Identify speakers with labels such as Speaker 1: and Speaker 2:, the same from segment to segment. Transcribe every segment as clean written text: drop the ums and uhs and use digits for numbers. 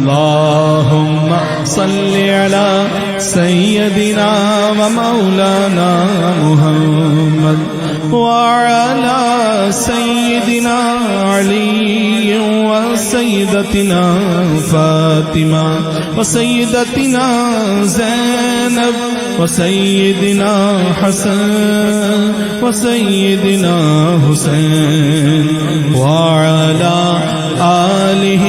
Speaker 1: اللهم صل على سيدنا ومولانا محمد وعلى سيدنا علي وسيدتنا فاطمة وسيدتنا زينب وسيدنا حسن وسيدنا حسين وعلى آله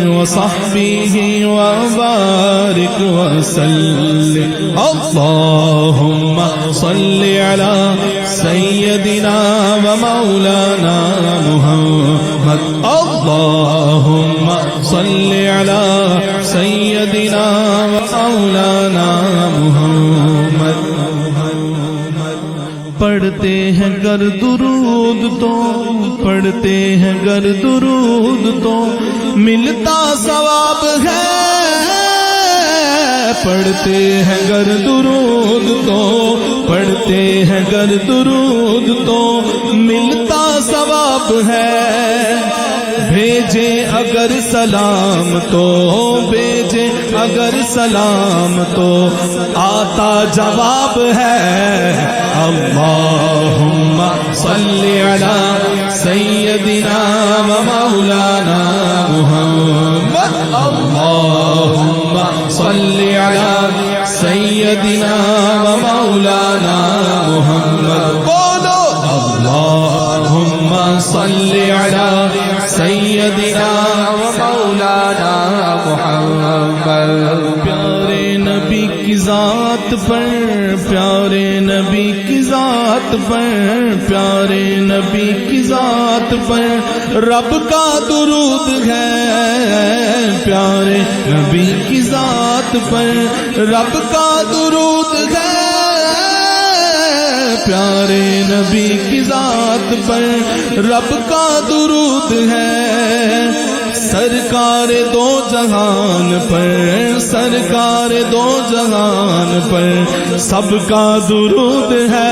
Speaker 1: وصحبه وبارك وسلم اللهم صل على سيدنا ومولانا محمد اللهم صل على سيدنا ومولانا محمد پڑھتے ہیں گر درود تو پڑھتے ہیں گر درود تو ملتا ثواب ہے پڑھتے ہیں گر درود تو پڑھتے ہیں گر درود تو ملتا ثواب ہے بھیجے اگر سلام تو بھیجے اگر سلام تو آتا جواب ہے اللہم صل علی سیدنا و مولانا محمد اللہم صل علی سیدنا و مولانا محمد بولو اللہم صل علی سیدنا و مولانا محمد پیارے نبی کی ذات پر پیارے نبی کی ذات پر پیارے نبی کی ذات پر رب کا درود ہے پیارے نبی کی ذات پر رب کا درود ہے پیارے نبی کی ذات پر رب کا درود ہے سرکار دو جہان پر سرکار دو جہان پر سب کا درود ہے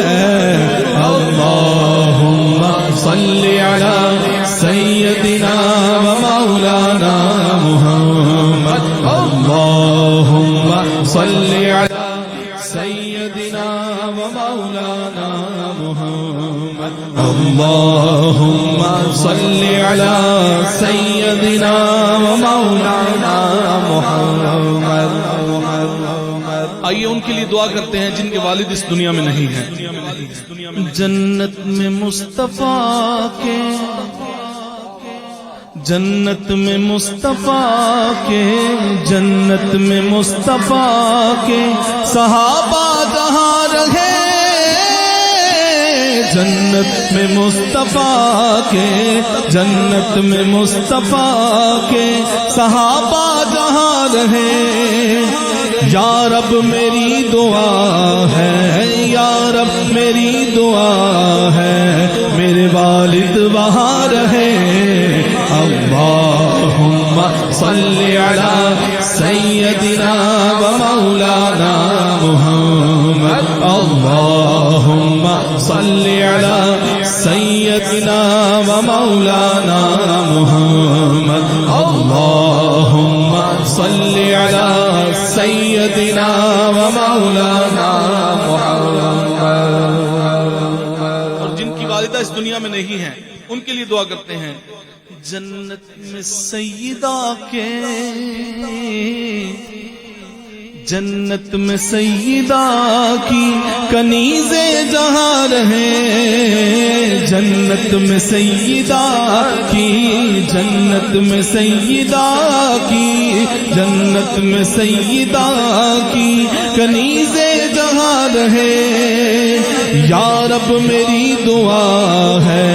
Speaker 1: اللہم صل علی سیدنا و مولانا محمد اللہم صل علی سیدنا و مولانا محمد اللہم صل علی سیدنا و مولانا محمد آئیے ان کے لیے دعا کرتے ہیں جن کے والد اس دنیا میں نہیں ہیں جنت میں مصطفیٰ کے جنت میں مصطفیٰ کے جنت میں مصطفیٰ کے صحابہ جہاں رہے جنت میں مصطفیٰ کے جنت میں مصطفیٰ کے صحابہ جہاں رہے یا رب میری دعا ہے یا رب میری دعا ہے میرے والد وہاں رہے اللہم صل علی سیدنا و مولانا محمد اللہم صل علی سیدنا و مولانا محمد اللہم صل علی سیدنا و مولانا محمد اور جن کی والدہ اس دنیا میں نہیں ہیں ان کے لیے دعا کرتے ہیں جنت میں سیدہ کے جنت میں سیدہ کی کنیزیں جہاں رہے جنت میں سیدہ کی جنت میں سیدہ کی جنت میں سیدہ کی کنیزیں جہاں رہے یا رب میری دعا ہے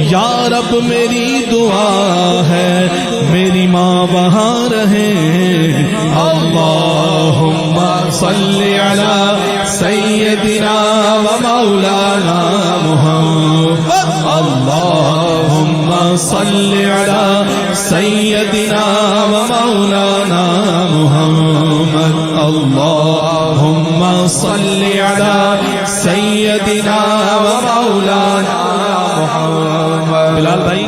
Speaker 1: یا رب میری دعا ہے میری ماں وہاں رہے اللہم صل علی سیدنا و مولانا محمد اللہم صل علی سیدنا و مولانا محمد اللہم صل علی سیدنا و مولانا محمد بلال بھائی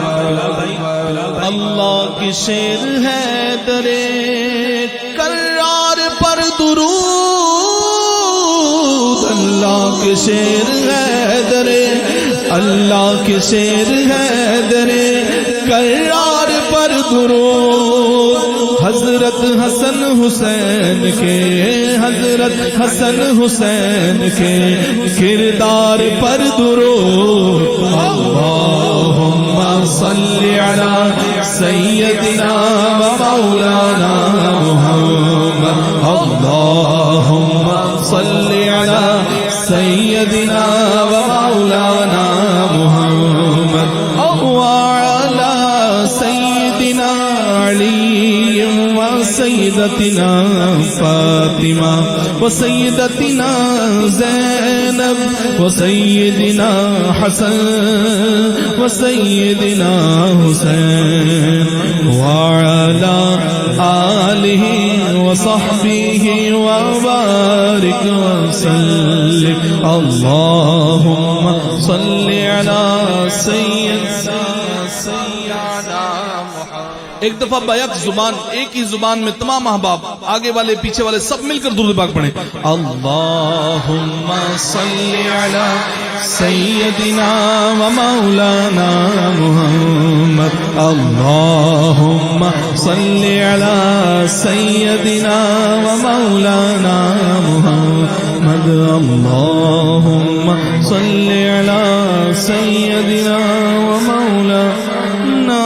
Speaker 1: اللہ کی شیر ہے درے کرار پر درود، اللہ کے شیر حیدر، اللہ کے شیر حیدر، کرار پر درود، حضرت حسن حسین کے، حضرت حسن حسین کے کردار پر درود، اللہم صلی علی سیدنا و مولانا محمد، اللہم صلی علی سیدنا و مولانا محمد، وعلی سیدنا علی و سیدتنا فاطمہ و سیدتنا زینب و سیدنا حسن و سیدنا حسین، وعلی آلہ و صحبہ وبارک وسلم، اللہم صلی علی سیدنا ایک دفعہ بیک زبان، ایک ہی زبان میں تمام احباب، آگے والے پیچھے والے سب مل کر درود پاک پڑھیں، اللہم صلی علی سیدنا و مولانا محمد، اللہم صلی علی سیدنا و مولانا محمد، اللہم صلی علی سیدنا و مولانا